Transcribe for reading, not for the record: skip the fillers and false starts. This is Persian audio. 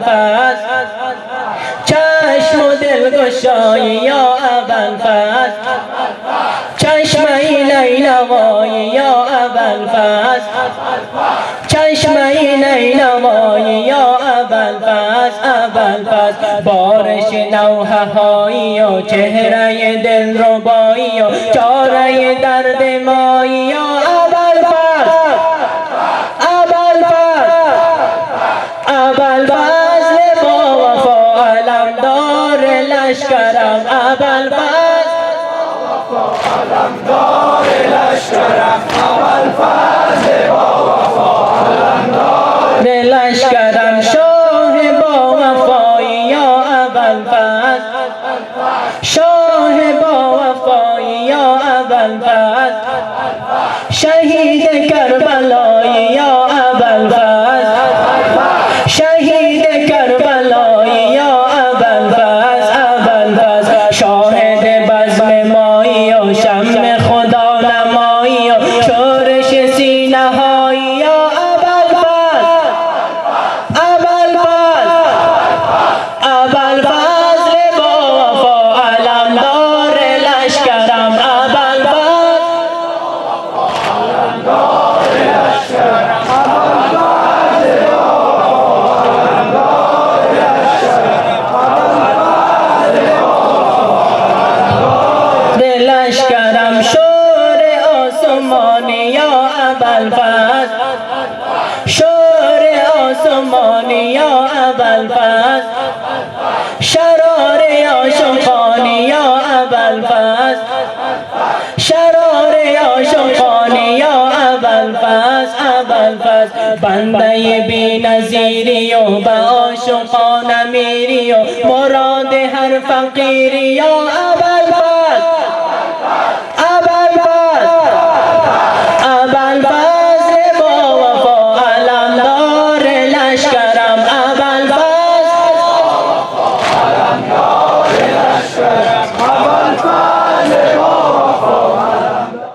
الفضل چشم و دلگشایی یا ابوالفضل چشمه نینوایی یا ابوالفضل چشمه نینوایی یا ابوالفضل بارش نوحه هایی و چهره دلربایی و چاره درد مایی یا ابوالفضل با وفا علمدار لشکرم ابوالفضل علمدار لشکرم ابوالفضل با وفا علمدار لشکرم شاه با وفایی یا ابوالفضل شاه با وفایی یا ابوالفضل شهید کربلایی یا ابوالفضل شهید کربلایی یا ابوالفضل شاهد بزم مایی و شمع خدا نمایی و شورش سینه هایی یا ابوالفضل با وفا علمدار لشکرم لشکرم شور آسمانی یا ابوالفضل شور آسمانی یا ابوالفضل شرار عاشقانی یا ابوالفضل شرار عاشقانی یا ابوالفضل بنده بی نظیری و به عاشقان میری و مراد هر فقیری یا ابوالفضل